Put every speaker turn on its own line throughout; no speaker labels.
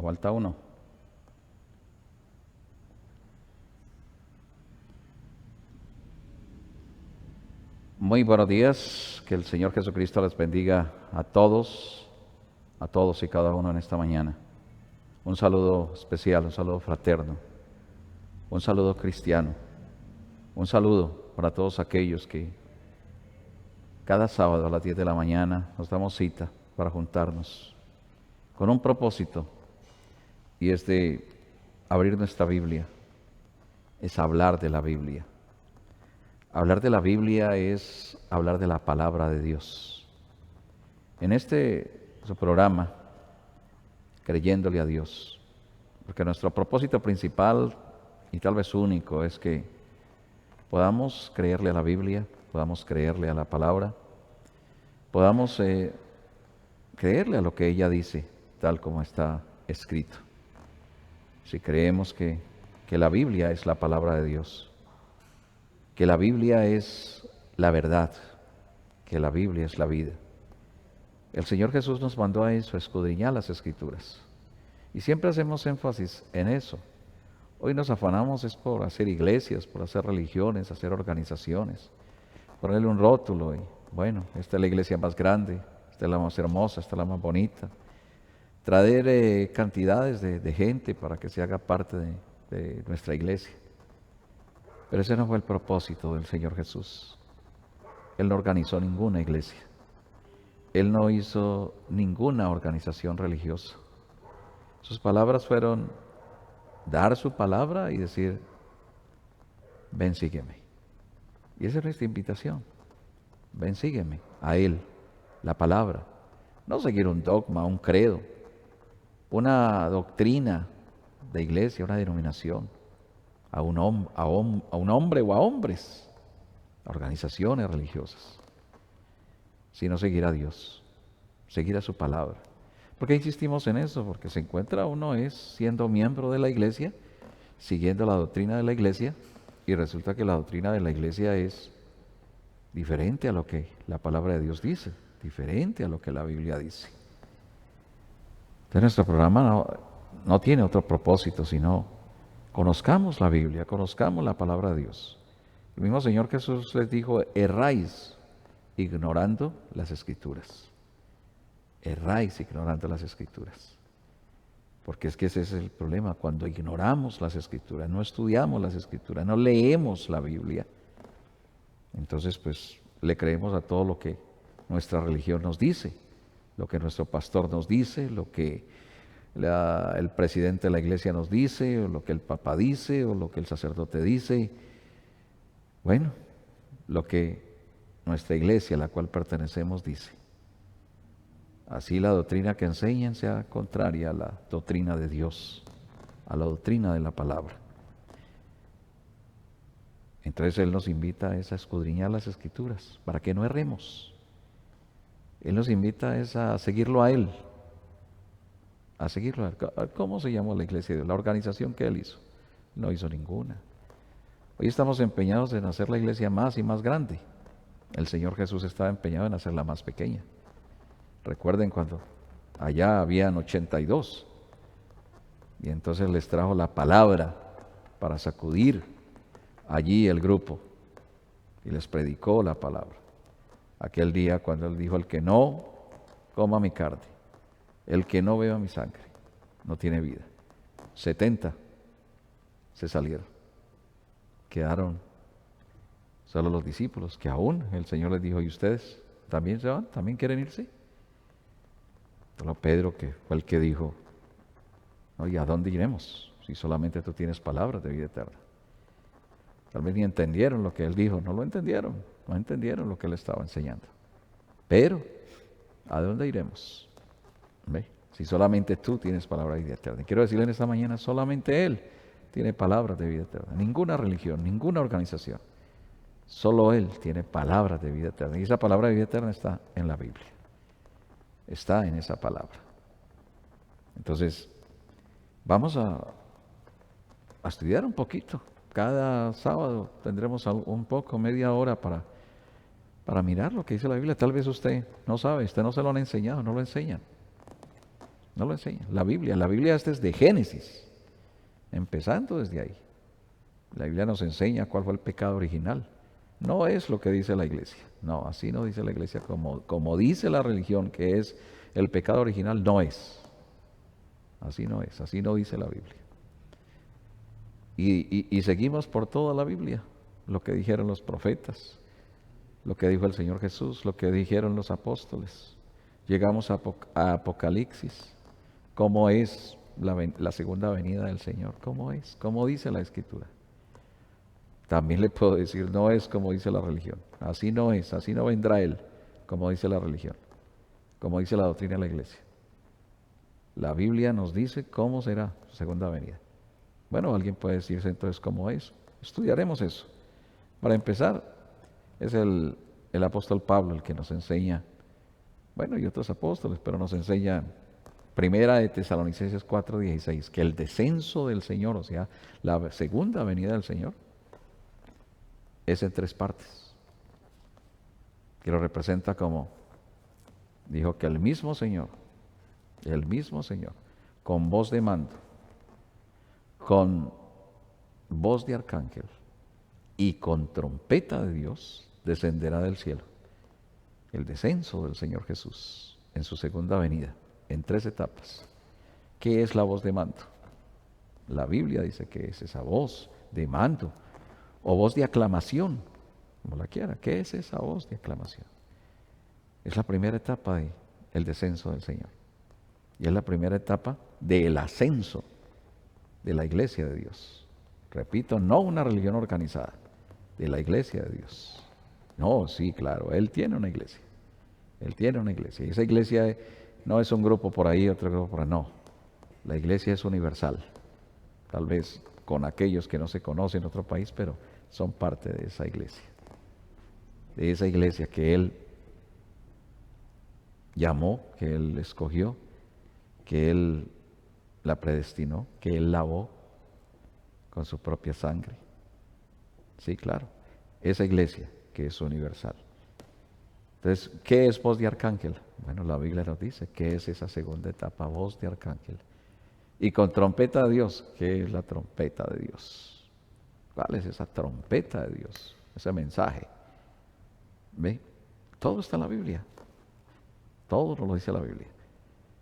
falta uno. Muy buenos días, que el Señor Jesucristo les bendiga a todos y cada uno en esta mañana. Un saludo especial, un saludo fraterno, un saludo cristiano, un saludo para todos aquellos que cada sábado a las 10 de la mañana nos damos cita para juntarnos con un propósito, y es de abrir nuestra Biblia, es hablar de la Biblia. Hablar de la Biblia es hablar de la palabra de Dios. En su programa, creyéndole a Dios, porque nuestro propósito principal y tal vez único es que podamos creerle a la Biblia, podamos creerle a la palabra, podamos creerle a lo que ella dice, tal como está escrito. Si creemos que la Biblia es la palabra de Dios, que la Biblia es la verdad, que la Biblia es la vida. El Señor Jesús nos mandó a eso, a escudriñar las Escrituras. Y siempre hacemos énfasis en eso. Hoy nos afanamos es por hacer iglesias, por hacer religiones, hacer organizaciones, ponerle un rótulo y bueno, esta es la iglesia más grande, esta es la más hermosa, esta es la más bonita. Traer cantidades de gente para que se haga parte de nuestra iglesia. Pero ese no fue el propósito del Señor Jesús. Él no organizó ninguna iglesia. Él no hizo ninguna organización religiosa. Sus palabras fueron dar su palabra y decir, ven, sígueme. Y esa es nuestra invitación. Ven, sígueme a Él, la palabra. No seguir un dogma, un credo, una doctrina de iglesia, una denominación. A un hombre o a hombres, a organizaciones religiosas, sino seguir a Dios, seguir a su palabra. ¿Por qué insistimos en eso? Porque se encuentra uno siendo miembro de la iglesia, siguiendo la doctrina de la iglesia, y resulta que la doctrina de la iglesia es diferente a lo que la palabra de Dios dice, diferente a lo que la Biblia dice. Entonces nuestro programa no tiene otro propósito, sino conozcamos la Biblia, conozcamos la palabra de Dios. El mismo Señor Jesús les dijo, erráis ignorando las Escrituras. Erráis ignorando las Escrituras. Porque es que ese es el problema, cuando ignoramos las Escrituras, no estudiamos las Escrituras, no leemos la Biblia, entonces pues le creemos a todo lo que nuestra religión nos dice, lo que nuestro pastor nos dice, lo que el presidente de la iglesia nos dice, o lo que el papa dice, o lo que el sacerdote dice. Bueno, lo que nuestra iglesia, a la cual pertenecemos, dice. Así la doctrina que enseñan sea contraria a la doctrina de Dios, a la doctrina de la palabra. Entonces Él nos invita a escudriñar las Escrituras, para que no erremos. Él nos invita a seguirlo a Él. A seguirlo. ¿Cómo se llamó la iglesia de Dios? La organización que Él hizo. No hizo ninguna. Hoy estamos empeñados en hacer la iglesia más y más grande. El Señor Jesús estaba empeñado en hacerla más pequeña. Recuerden cuando allá habían 82 y entonces les trajo la palabra para sacudir allí el grupo y les predicó la palabra. Aquel día cuando Él dijo, el que no coma mi carne, el que no beba mi sangre, no tiene vida. 70 se salieron. Quedaron solo los discípulos, que aún el Señor les dijo, ¿y ustedes también se van? ¿También quieren irse? Pero Pedro, que fue el que dijo, ¿no? ¿Y a dónde iremos? Si solamente tú tienes palabras de vida eterna. Tal vez ni entendieron lo que Él dijo, no entendieron lo que Él estaba enseñando. Pero, ¿a dónde iremos? ¿Ve? Si solamente tú tienes palabra de vida eterna. Y quiero decirle en esta mañana, solamente Él tiene palabras de vida eterna. Ninguna religión, ninguna organización. Solo Él tiene palabras de vida eterna. Y esa palabra de vida eterna está en la Biblia. Está en esa palabra. Entonces, vamos a estudiar un poquito. Cada sábado tendremos un poco, media hora para mirar lo que dice la Biblia. Tal vez usted no sabe, usted no se lo han enseñado, no lo enseñan. No lo enseña. La Biblia es desde Génesis, empezando desde ahí. La Biblia nos enseña cuál fue el pecado original. No es lo que dice la iglesia. No, así no dice la iglesia como dice la religión, que es el pecado original, no es. Así no es, así no dice la Biblia. Y seguimos por toda la Biblia, lo que dijeron los profetas, lo que dijo el Señor Jesús, lo que dijeron los apóstoles. Llegamos a Apocalipsis, cómo es la segunda venida del Señor, cómo es, cómo dice la Escritura. También le puedo decir, no es como dice la religión, así no es, así no vendrá Él, como dice la religión, como dice la doctrina de la iglesia. La Biblia nos dice cómo será su segunda venida. Bueno, alguien puede decirse entonces cómo es. Estudiaremos eso. Para empezar, es el apóstol Pablo el que nos enseña, bueno, y otros apóstoles, pero nos enseña Primera de Tesalonicenses 4:16, que el descenso del Señor, o sea, la segunda venida del Señor, es en 3 partes, que lo representa como, dijo que el mismo Señor, con voz de mando, con voz de arcángel y con trompeta de Dios, descenderá del cielo. El descenso del Señor Jesús en su segunda venida, en 3 etapas. ¿Qué es la voz de mando? La Biblia dice que es esa voz de mando o voz de aclamación, como la quiera. ¿Qué es esa voz de aclamación? Es la primera etapa del descenso del Señor. Y es la primera etapa del ascenso de la iglesia de Dios. Repito, no una religión organizada, de la iglesia de Dios. No, sí, claro, Él tiene una iglesia. Él tiene una iglesia. Y esa iglesia no es un grupo por ahí, otro grupo por ahí, no. La iglesia es universal. Tal vez con aquellos que no se conocen en otro país, pero son parte de esa iglesia. De esa iglesia que Él llamó, que Él escogió, que Él la predestinó, que Él lavó con su propia sangre. Sí, claro. Esa iglesia que es universal. Entonces, ¿qué es voz de arcángel? Bueno, la Biblia nos dice que es esa segunda etapa, voz de arcángel. Y con trompeta de Dios, ¿qué es la trompeta de Dios? ¿Cuál es esa trompeta de Dios? Ese mensaje. ¿Ve? Todo está en la Biblia. Todo lo dice la Biblia.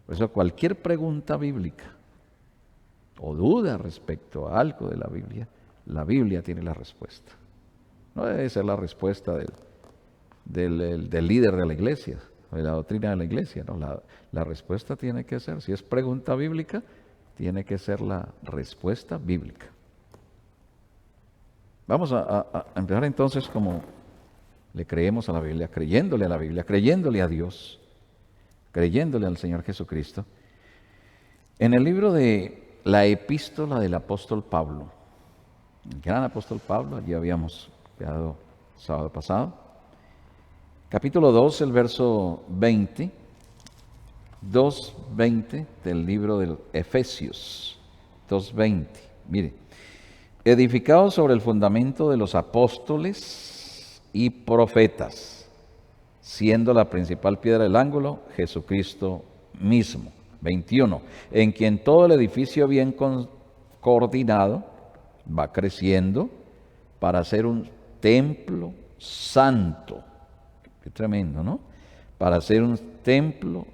Por eso cualquier pregunta bíblica o duda respecto a algo de la Biblia tiene la respuesta. No debe ser la respuesta del líder de la iglesia, de la doctrina de la iglesia. No, la respuesta tiene que ser, si es pregunta bíblica, tiene que ser la respuesta bíblica. Vamos a empezar entonces como le creemos a la Biblia, creyéndole a Dios, creyéndole al Señor Jesucristo. En el libro de la epístola del apóstol Pablo, el gran apóstol Pablo, allí habíamos quedado el sábado pasado, capítulo 2, el verso 20, 2:20 del libro de Efesios, 2:20, mire, edificados sobre el fundamento de los apóstoles y profetas, siendo la principal piedra del ángulo Jesucristo mismo. 21, en quien todo el edificio bien coordinado va creciendo para ser un templo santo. Qué tremendo, ¿no? Para ser un templo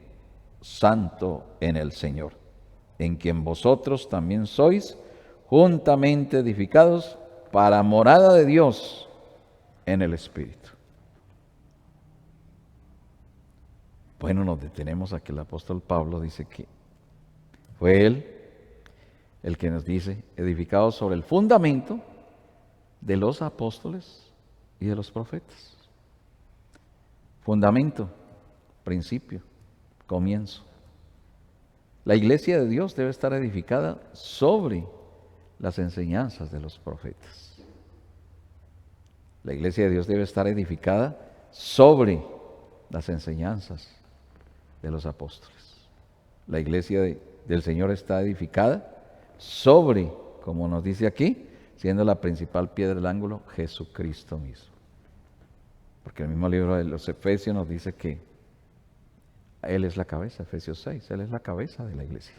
santo en el Señor, en quien vosotros también sois juntamente edificados para morada de Dios en el Espíritu. Bueno, nos detenemos a que el apóstol Pablo dice que fue él el que nos dice, edificados sobre el fundamento de los apóstoles y de los profetas. Fundamento, principio, comienzo. La iglesia de Dios debe estar edificada sobre las enseñanzas de los profetas. La iglesia de Dios debe estar edificada sobre las enseñanzas de los apóstoles. La iglesia del Señor está edificada sobre, como nos dice aquí, siendo la principal piedra del ángulo, Jesucristo mismo. Porque el mismo libro de los Efesios nos dice que Él es la cabeza, Efesios 6, Él es la cabeza de la iglesia.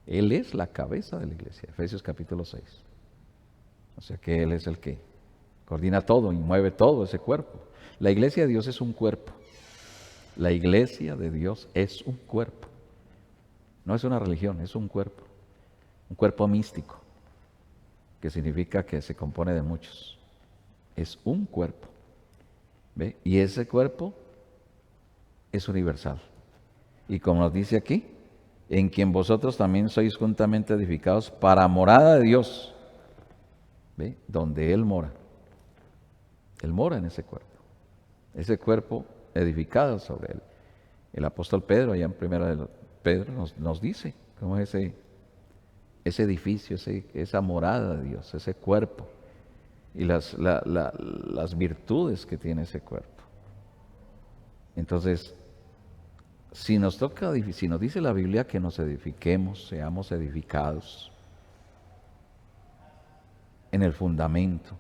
Él es la cabeza de la iglesia, Efesios capítulo 6. O sea que Él es el que coordina todo y mueve todo ese cuerpo. La iglesia de Dios es un cuerpo. La iglesia de Dios es un cuerpo. No es una religión, es un cuerpo. Un cuerpo místico, que significa que se compone de muchos. Es un cuerpo. ¿Ve? Y ese cuerpo es universal. Y como nos dice aquí, en quien vosotros también sois juntamente edificados para morada de Dios. ¿Ve? Donde Él mora. Él mora en ese cuerpo. Ese cuerpo edificado sobre Él. El apóstol Pedro, allá en primera de Pedro, nos dice cómo es ese edificio, esa morada de Dios, ese cuerpo. Y las virtudes que tiene ese cuerpo. Entonces, si nos dice la Biblia que nos edifiquemos, seamos edificados en el fundamento.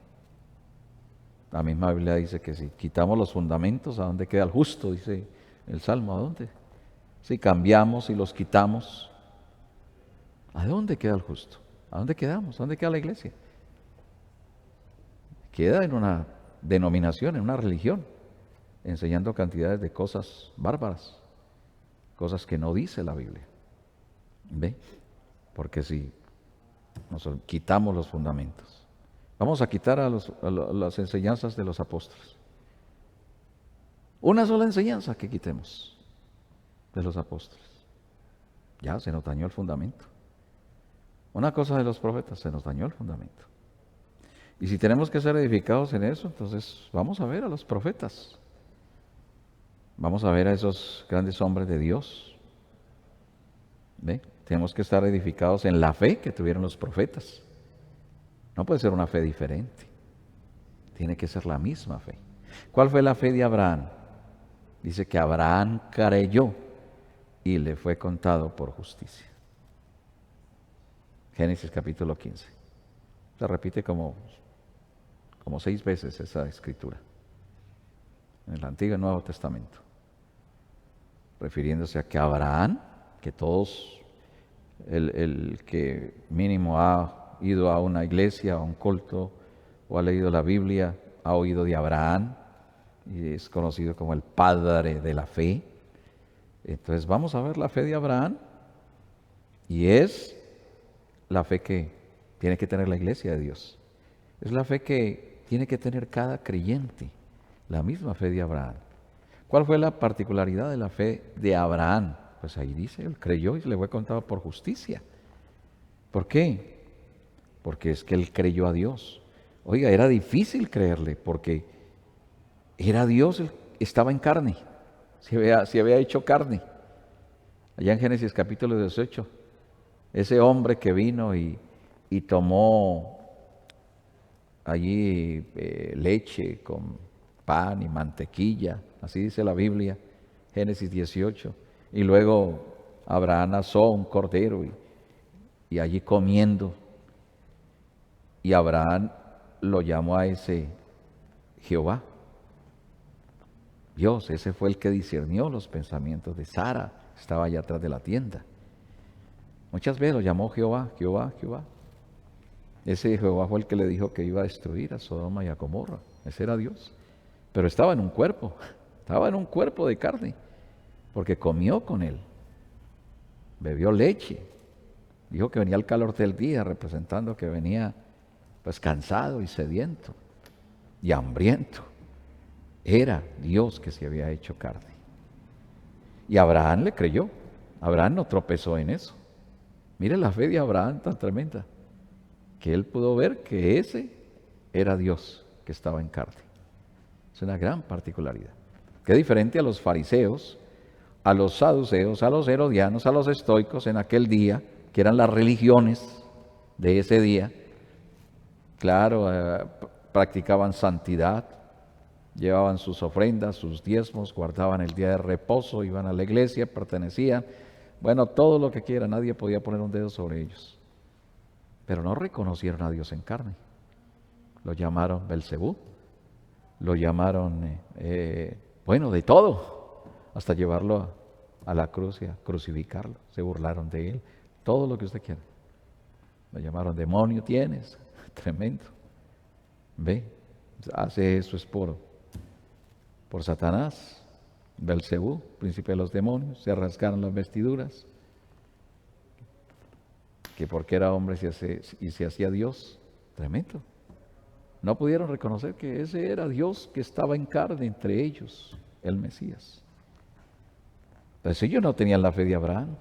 La misma Biblia dice que si quitamos los fundamentos, ¿a dónde queda el justo? Dice el Salmo, ¿a dónde? Si cambiamos y los quitamos, ¿a dónde queda el justo? ¿A dónde quedamos? ¿A dónde queda la iglesia? Queda en una denominación, en una religión, enseñando cantidades de cosas bárbaras, cosas que no dice la Biblia. ¿Ve? Porque si nos quitamos los fundamentos, vamos a quitar las enseñanzas de los apóstoles. Una sola enseñanza que quitemos de los apóstoles. Ya se nos dañó el fundamento. Una cosa de los profetas, se nos dañó el fundamento. Y si tenemos que ser edificados en eso, entonces vamos a ver a los profetas. Vamos a ver a esos grandes hombres de Dios. ¿Ve? Tenemos que estar edificados en la fe que tuvieron los profetas. No puede ser una fe diferente. Tiene que ser la misma fe. ¿Cuál fue la fe de Abraham? Dice que Abraham creyó y le fue contado por justicia. Génesis capítulo 15. Se repite como 6 veces esa escritura en el Antiguo y Nuevo Testamento, refiriéndose a que Abraham, que todos, el que mínimo ha ido a una iglesia, a un culto, o ha leído la Biblia, ha oído de Abraham, y es conocido como el padre de la fe. Entonces vamos a ver la fe de Abraham, y es la fe que tiene que tener la iglesia de Dios. Es la fe que tiene que tener cada creyente, la misma fe de Abraham. ¿Cuál fue la particularidad de la fe de Abraham? Pues ahí dice, él creyó y se le fue contado por justicia. ¿Por qué? Porque es que él creyó a Dios. Oiga, era difícil creerle porque era Dios, estaba en carne, se había hecho carne. Allá en Génesis capítulo 18, ese hombre que vino y tomó allí leche con pan y mantequilla, así dice la Biblia, Génesis 18, y luego Abraham asó un cordero y allí comiendo, y Abraham lo llamó a ese Jehová. Dios, ese fue el que discernió los pensamientos de Sara, estaba allá atrás de la tienda. Muchas veces lo llamó Jehová, Jehová, Jehová. Ese Jehová fue el que le dijo que iba a destruir a Sodoma y a Gomorra. Ese era Dios. Pero estaba en un cuerpo de carne, porque comió con él, bebió leche. Dijo que venía el calor del día, representando que venía pues cansado y sediento y hambriento. Era Dios que se había hecho carne. Y Abraham le creyó. Abraham no tropezó en eso. Mire la fe de Abraham tan tremenda, que él pudo ver que ese era Dios que estaba en carne. Es una gran particularidad. Qué diferente a los fariseos, a los saduceos, a los herodianos, a los estoicos en aquel día, que eran las religiones de ese día. Claro, practicaban santidad, llevaban sus ofrendas, sus diezmos, guardaban el día de reposo, iban a la iglesia, pertenecían. Bueno, todo lo que quiera, nadie podía poner un dedo sobre ellos. Pero no reconocieron a Dios en carne. Lo llamaron Belcebú, lo llamaron, bueno, de todo, hasta llevarlo a la cruz y a crucificarlo. Se burlaron de él, todo lo que usted quiera. Lo llamaron demonio tienes, tremendo. Ve, hace eso es por Satanás, Belcebú, príncipe de los demonios, se rasgaron las vestiduras, que porque era hombre y se hacía Dios, tremendo. No pudieron reconocer que ese era Dios que estaba en carne entre ellos, el Mesías. Entonces ellos no tenían la fe de Abraham.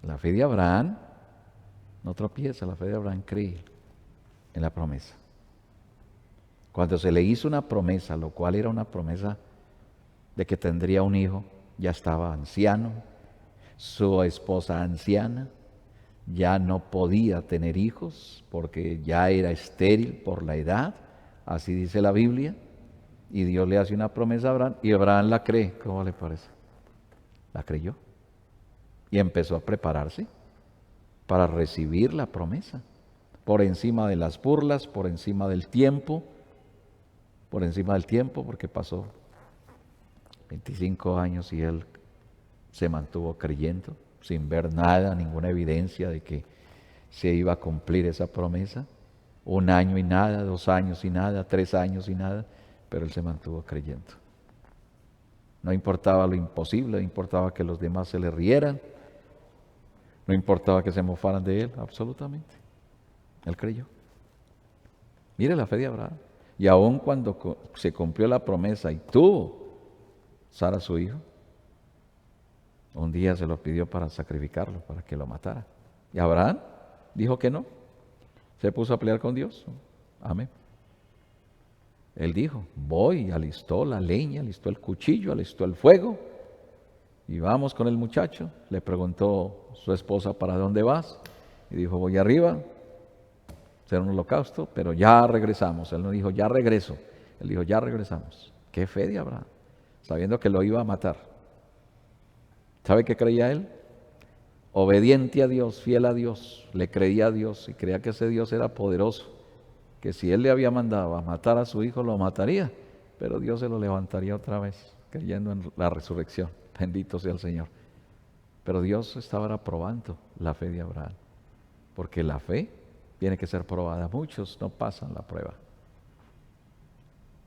La fe de Abraham no tropieza, la fe de Abraham cree en la promesa. Cuando se le hizo una promesa, lo cual era una promesa de que tendría un hijo, ya estaba anciano, su esposa anciana, ya no podía tener hijos porque ya era estéril por la edad, así dice la Biblia, y Dios le hace una promesa a Abraham y Abraham la cree. ¿Cómo le parece? La creyó y empezó a prepararse para recibir la promesa, por encima de las burlas, por encima del tiempo, porque pasó 25 años y él se mantuvo creyendo, sin ver nada, ninguna evidencia de que se iba a cumplir esa promesa. 1 año y nada, 2 años y nada, 3 años y nada, pero él se mantuvo creyendo. No importaba lo imposible, no importaba que los demás se le rieran, no importaba que se mofaran de él, absolutamente. Él creyó. Mire la fe de Abraham. Y aun cuando se cumplió la promesa y tuvo Sara su hijo, un día se lo pidió para sacrificarlo, para que lo matara. Y Abraham dijo que no. Se puso a pelear con Dios. Amén. Él dijo, voy, alistó la leña, alistó el cuchillo, alistó el fuego. Y vamos con el muchacho. Le preguntó su esposa, ¿para dónde vas? Y dijo, voy arriba, será un holocausto, pero ya regresamos. Él no dijo, ya regreso. Él dijo, ya regresamos. Qué fe de Abraham, sabiendo que lo iba a matar. ¿Sabe qué creía él? Obediente a Dios, fiel a Dios, le creía a Dios y creía que ese Dios era poderoso, que si él le había mandado a matar a su hijo, lo mataría, pero Dios se lo levantaría otra vez, creyendo en la resurrección. Bendito sea el Señor. Pero Dios estaba probando la fe de Abraham, porque la fe tiene que ser probada. Muchos no pasan la prueba.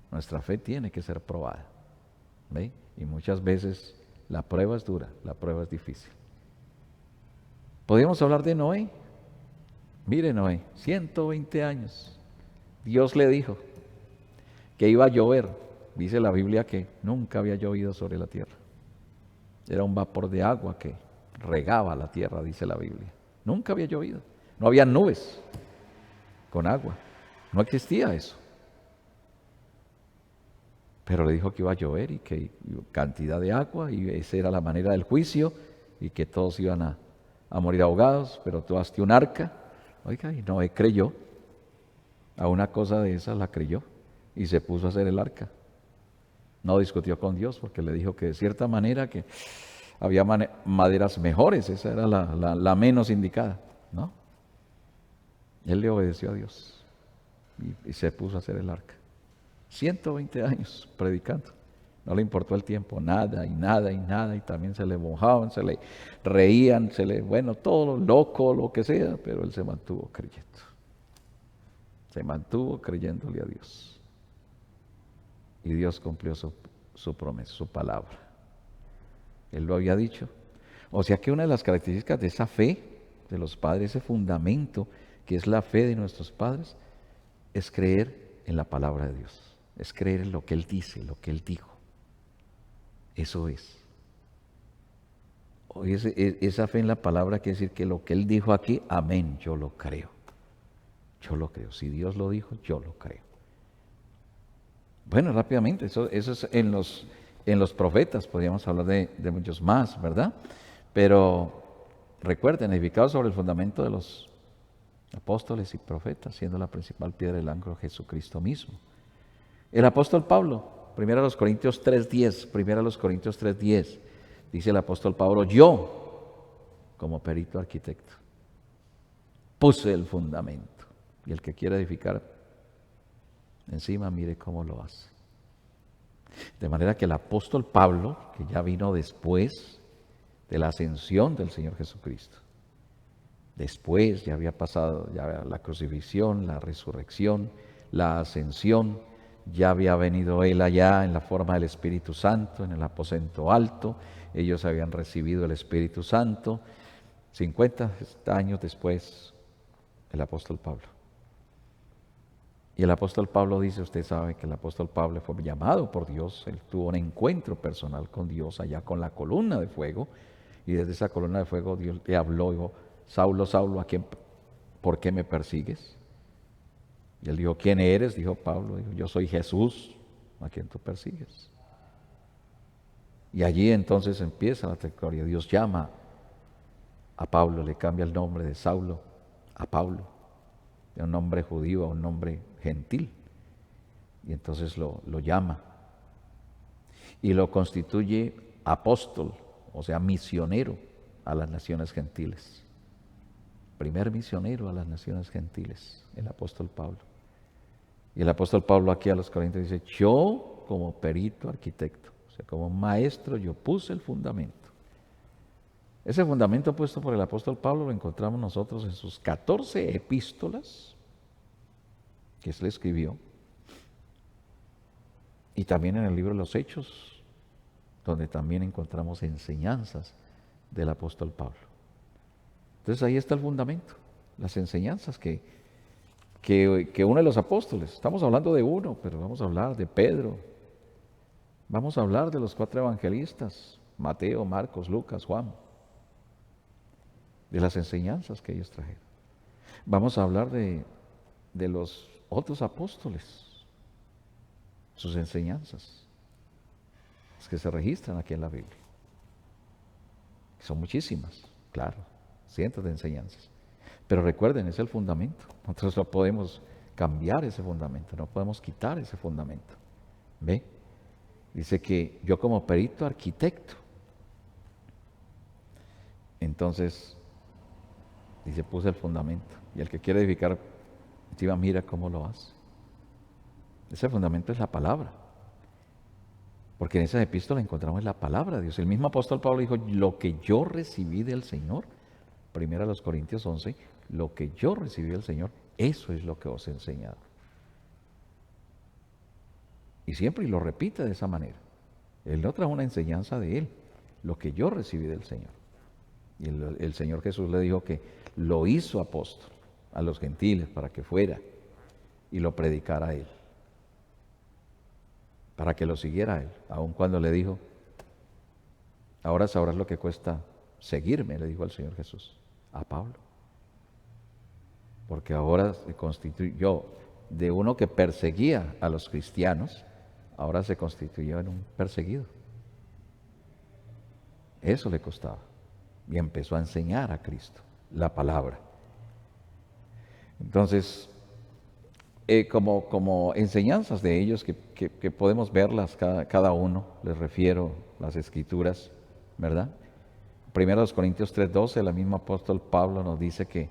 Nuestra fe tiene que ser probada. ¿Ve? Y muchas veces la prueba es dura, la prueba es difícil. Podríamos hablar de Noé. Mire Noé, 120 años. Dios le dijo que iba a llover. Dice la Biblia que nunca había llovido sobre la tierra. Era un vapor de agua que regaba la tierra, dice la Biblia. Nunca había llovido. No había nubes con agua. No existía eso. Pero le dijo que iba a llover y que cantidad de agua y esa era la manera del juicio y que todos iban a morir ahogados, pero tú hazte un arca. Oiga, y Noé creyó. A una cosa de esas la creyó y se puso a hacer el arca. No discutió con Dios porque le dijo que de cierta manera que había maderas mejores, esa era la menos indicada, ¿no? Él le obedeció a Dios y se puso a hacer el arca. 120 años predicando. No le importó el tiempo, nada, y también se le mojaban, se le reían, bueno, todo loco, lo que sea, pero él se mantuvo creyendo. Se mantuvo creyéndole a Dios. Y Dios cumplió su promesa, su palabra. Él lo había dicho. O sea que una de las características de esa fe de los padres, ese fundamento que es la fe de nuestros padres, es creer en la palabra de Dios. Es creer en lo que Él dice, lo que Él dijo. Eso es. Esa fe en la palabra quiere decir que lo que Él dijo aquí, amén, yo lo creo. Yo lo creo. Si Dios lo dijo, yo lo creo. Bueno, rápidamente, eso es en los profetas, podríamos hablar de muchos más, ¿verdad? Pero recuerden, edificados sobre el fundamento de los apóstoles y profetas, siendo la principal piedra del ángulo Jesucristo mismo. El apóstol Pablo, 1 Corintios 3:10, dice el apóstol Pablo, yo, como perito arquitecto, puse el fundamento. Y el que quiera edificar encima, mire cómo lo hace. De manera que el apóstol Pablo, que ya vino después de la ascensión del Señor Jesucristo, después ya había pasado ya la crucifixión, la resurrección, la ascensión, ya había venido él allá en la forma del Espíritu Santo, en el aposento alto, ellos habían recibido el Espíritu Santo, 50 años después, el apóstol Pablo. Y el apóstol Pablo dice, usted sabe que el apóstol Pablo fue llamado por Dios, él tuvo un encuentro personal con Dios allá con la columna de fuego, y desde esa columna de fuego Dios le habló, dijo, Saulo, Saulo, ¿por qué me persigues? Y él dijo, ¿quién eres? Dijo Pablo, dijo, yo soy Jesús, a quien tú persigues. Y allí entonces empieza la trayectoria. Dios llama a Pablo, le cambia el nombre de Saulo a Pablo, de un nombre judío a un nombre gentil. Y entonces lo llama y lo constituye apóstol, o sea, misionero a las naciones gentiles. Primer misionero a las naciones gentiles, el apóstol Pablo. Y el apóstol Pablo aquí a los Corintios dice, yo como perito arquitecto, o sea, como maestro, yo puse el fundamento. Ese fundamento puesto por el apóstol Pablo lo encontramos nosotros en sus 14 epístolas que él escribió, y también en el libro de los Hechos, donde también encontramos enseñanzas del apóstol Pablo. Entonces ahí está el fundamento, las enseñanzas que une los apóstoles. Estamos hablando de uno, pero vamos a hablar de Pedro. Vamos a hablar de los 4 evangelistas, Mateo, Marcos, Lucas, Juan, de las enseñanzas que ellos trajeron. Vamos a hablar de los otros apóstoles, sus enseñanzas, las que se registran aquí en la Biblia. Son muchísimas, claro, cientos de enseñanzas. Pero recuerden, es el fundamento. Nosotros no podemos cambiar ese fundamento, no podemos quitar ese fundamento. ¿Ve? Dice que yo como perito arquitecto, entonces, dice, puse el fundamento. Y el que quiere edificar, encima mira cómo lo hace. Ese fundamento es la palabra. Porque en esa epístola encontramos la palabra de Dios. El mismo apóstol Pablo dijo, lo que yo recibí del Señor, primero a los Corintios 11, lo que yo recibí del Señor, eso es lo que os he enseñado. Y siempre lo repite de esa manera. Él no trajo una enseñanza de él, lo que yo recibí del Señor. Y el Señor Jesús le dijo que lo hizo apóstol a los gentiles para que fuera y lo predicara a él. Para que lo siguiera a él, aun cuando le dijo, ahora sabrás lo que cuesta seguirme, le dijo al Señor Jesús, a Pablo. Porque ahora se constituyó de uno que perseguía a los cristianos, ahora se constituyó en un perseguido. Eso le costaba. Y empezó a enseñar a Cristo, la palabra. Entonces, como enseñanzas de ellos que podemos verlas cada uno, les refiero las escrituras, ¿verdad? Primero los Corintios 3:12, el mismo apóstol Pablo nos dice que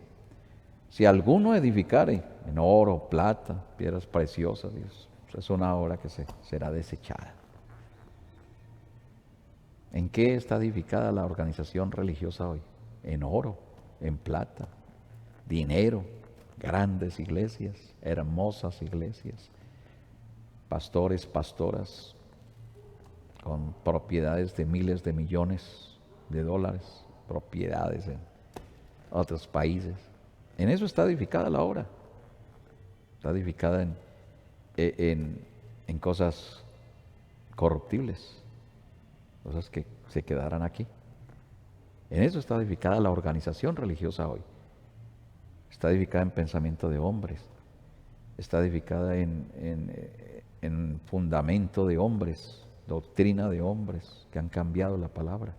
si alguno edificare en oro, plata, piedras preciosas, Dios, es una obra que será desechada. ¿En qué está edificada la organización religiosa hoy? En oro, en plata, dinero, grandes iglesias, hermosas iglesias, pastores, pastoras, con propiedades de miles de millones de dólares, propiedades en otros países. En eso está edificada la obra. Está edificada en cosas corruptibles, cosas que se quedarán aquí. En eso está edificada la organización religiosa hoy. Está edificada en pensamiento de hombres, está edificada en fundamento de hombres, doctrina de hombres que han cambiado la palabra,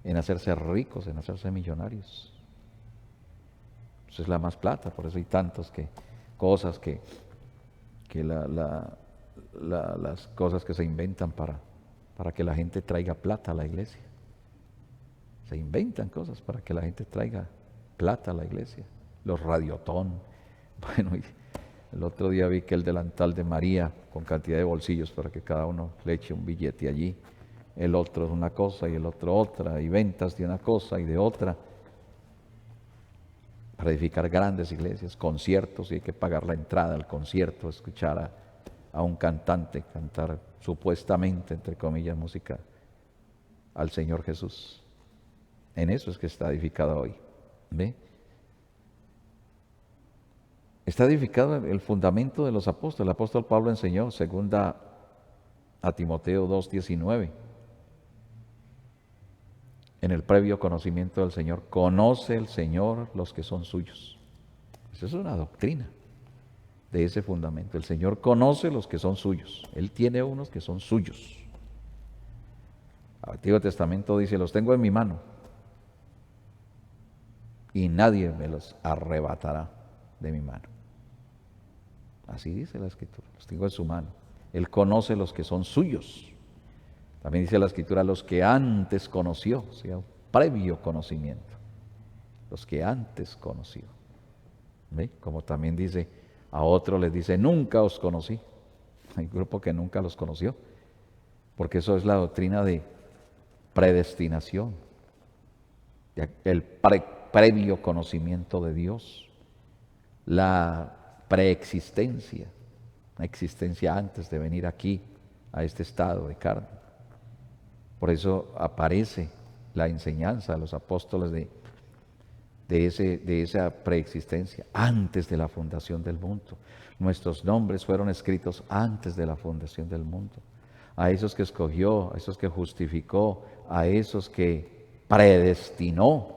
en hacerse ricos, en hacerse millonarios. Eso es la más plata, por eso hay tantas cosas que las cosas que se inventan para que la gente traiga plata a la iglesia. Se inventan cosas para que la gente traiga plata a la iglesia. Los radiotón, bueno, El otro día vi que el delantal de María, con cantidad de bolsillos para que cada uno le eche un billete allí. El otro es una cosa y el otro otra, y ventas de una cosa y de otra. Para edificar grandes iglesias, conciertos, y hay que pagar la entrada al concierto, escuchar a un cantante cantar supuestamente, entre comillas, música al Señor Jesús. En eso es que está edificado hoy. ¿Ve? Está edificado el fundamento de los apóstoles. El apóstol Pablo enseñó, segunda a Timoteo 2:19, en el previo conocimiento del Señor. Conoce el Señor los que son suyos. Esa es una doctrina de ese fundamento. El Señor conoce los que son suyos. Él tiene unos que son suyos. El Antiguo Testamento dice, los tengo en mi mano y nadie me los arrebatará de mi mano. Así dice la Escritura, los tengo en su mano. Él conoce los que son suyos. También dice la Escritura, los que antes conoció, o sea, previo conocimiento. Los que antes conoció. ¿Ve? Como también dice, a otros les dice, nunca os conocí. Hay un grupo que nunca los conoció, porque eso es la doctrina de predestinación, el previo conocimiento de Dios, la preexistencia, la existencia antes de venir aquí, a este estado de carne. Por eso aparece la enseñanza de los apóstoles de esa preexistencia, antes de la fundación del mundo. Nuestros nombres fueron escritos antes de la fundación del mundo. A esos que escogió, a esos que justificó, a esos que predestinó.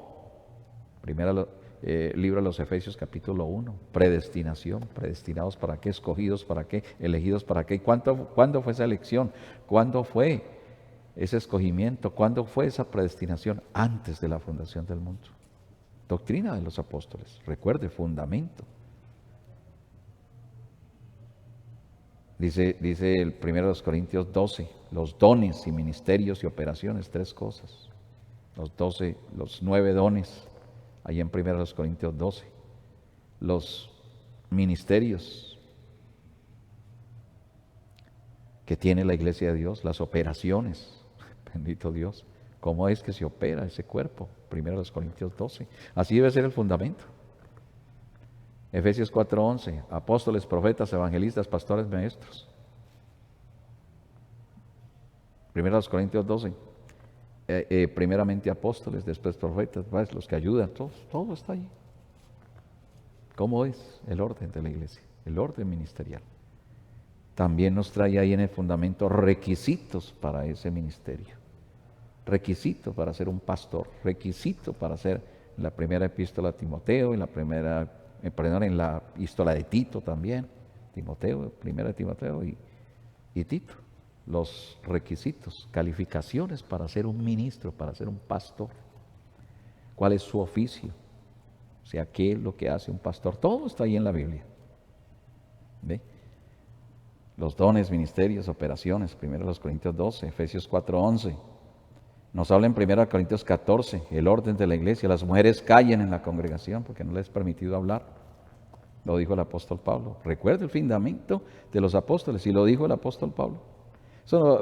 Primero libro de los Efesios capítulo 1, predestinación, predestinados para qué, escogidos para qué, elegidos para qué. ¿Cuándo fue esa elección? ¿Cuándo fue ese escogimiento? ¿Cuándo fue esa predestinación? Antes de la fundación del mundo. Doctrina de los apóstoles, recuerde, fundamento. Dice el 1 Corintios 12, los dones y ministerios y operaciones, 3 cosas. Los 9 dones, ahí en 1 Corintios 12. Los ministerios que tiene la iglesia de Dios, las operaciones, bendito Dios. ¿Cómo es que se opera ese cuerpo? 1 Corintios 12. Así debe ser el fundamento. Efesios 4:11, apóstoles, profetas, evangelistas, pastores, maestros. 1 Corintios 12, primeramente apóstoles, después profetas, los que ayudan, todo está allí. ¿Cómo es el orden de la iglesia? El orden ministerial. También nos trae ahí en el fundamento requisitos para ese ministerio. Requisito para ser un pastor, requisito para ser la primera epístola a Timoteo, en la epístola de Tito también, primera de Timoteo y Tito. Los requisitos, calificaciones para ser un ministro, para ser un pastor. ¿Cuál es su oficio? O sea, ¿qué es lo que hace un pastor? Todo está ahí en la Biblia. ¿Ve? Los dones, ministerios, operaciones, 1 Corintios 12, Efesios 4:11. Nos habla en 1 Corintios 14, el orden de la iglesia. Las mujeres callen en la congregación porque no les es permitido hablar. Lo dijo el apóstol Pablo. Recuerde el fundamento de los apóstoles, y lo dijo el apóstol Pablo.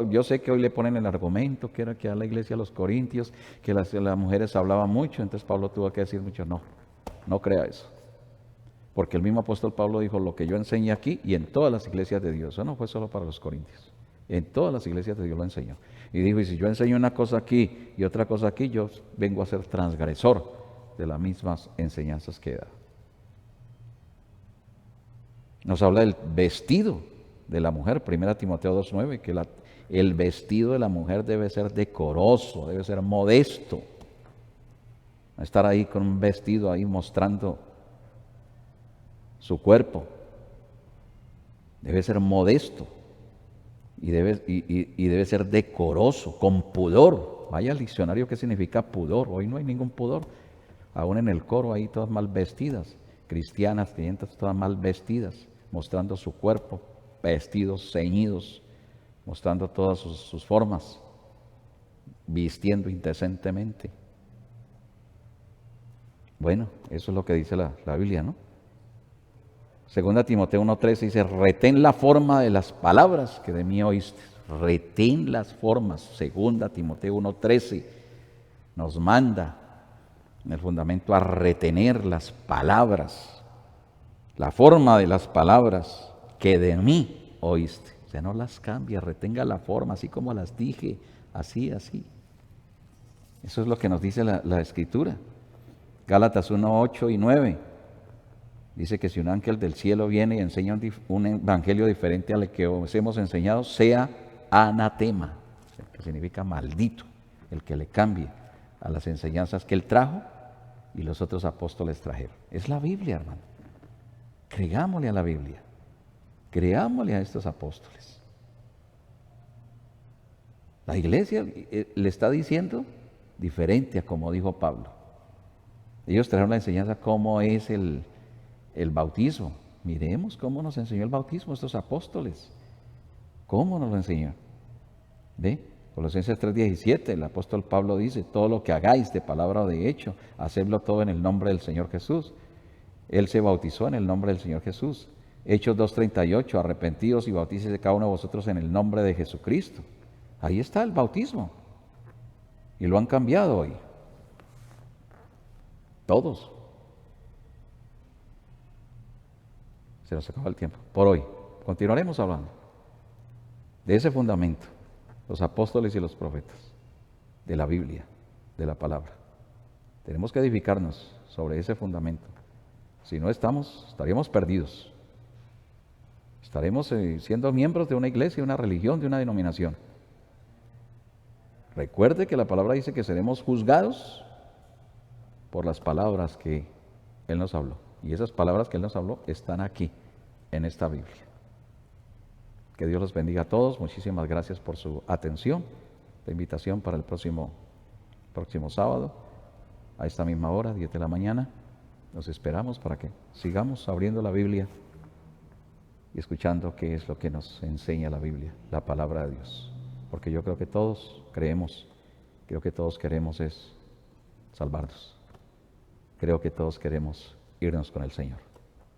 Yo sé que hoy le ponen el argumento que era que a la iglesia de los Corintios, que las mujeres hablaban mucho, entonces Pablo tuvo que decir mucho, no crea eso. Porque el mismo apóstol Pablo dijo, lo que yo enseñé aquí y en todas las iglesias de Dios. Eso no fue solo para los Corintios. En todas las iglesias de Dios lo enseñó. Y dijo, y si yo enseño una cosa aquí y otra cosa aquí, yo vengo a ser transgresor de las mismas enseñanzas que he dado. Nos habla del vestido de la mujer, 1 Timoteo 2:9, que el vestido de la mujer debe ser decoroso, debe ser modesto. No estar ahí con un vestido ahí mostrando su cuerpo. Debe ser modesto. Y debe ser decoroso, con pudor. Vaya al diccionario qué significa pudor. Hoy no hay ningún pudor. Aún en el coro ahí todas mal vestidas, cristianas, clientas, todas mal vestidas, mostrando su cuerpo, vestidos, ceñidos, mostrando todas sus formas, vistiendo indecentemente. Bueno, eso es lo que dice la Biblia, ¿no? Segunda Timoteo 1:13 dice, retén la forma de las palabras que de mí oíste. Retén las formas. Segunda Timoteo 1:13 nos manda en el fundamento a retener las palabras, la forma de las palabras que de mí oíste. O sea, no las cambia, retenga la forma, así como las dije, así, así. Eso es lo que nos dice la Escritura. Gálatas 1:8 y 9. Dice que si un ángel del cielo viene y enseña un evangelio diferente al que os hemos enseñado, sea anatema, que significa maldito, el que le cambie a las enseñanzas que él trajo y los otros apóstoles trajeron. Es la Biblia, hermano. Creámosle a la Biblia. Creámosle a estos apóstoles. La iglesia le está diciendo diferente a como dijo Pablo. Ellos trajeron la enseñanza cómo es el bautismo. Miremos cómo nos enseñó el bautismo estos apóstoles. ¿Cómo nos lo enseñó? ¿Ve? Colosenses 3:17, el apóstol Pablo dice, todo lo que hagáis de palabra o de hecho, hacedlo todo en el nombre del Señor Jesús. Él se bautizó en el nombre del Señor Jesús. Hechos 2:38, arrepentidos y bautícese cada uno de vosotros en el nombre de Jesucristo. Ahí está el bautismo. Y lo han cambiado hoy. Todos. Se nos acaba el tiempo. Por hoy. Continuaremos hablando de ese fundamento. Los apóstoles y los profetas. De la Biblia. De la palabra. Tenemos que edificarnos sobre ese fundamento. Si no estaríamos perdidos. Estaremos siendo miembros de una iglesia, de una religión, de una denominación. Recuerde que la palabra dice que seremos juzgados por las palabras que Él nos habló. Y esas palabras que Él nos habló están aquí, en esta Biblia. Que Dios los bendiga a todos. Muchísimas gracias por su atención. La invitación para el próximo sábado, a esta misma hora, 10 de la mañana. Nos esperamos para que sigamos abriendo la Biblia y escuchando qué es lo que nos enseña la Biblia, la palabra de Dios. Porque yo creo que todos creemos, creo que todos queremos es salvarnos. Creo que todos queremos irnos con el Señor.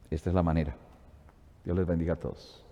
Esta es la manera. Dios les bendiga a todos.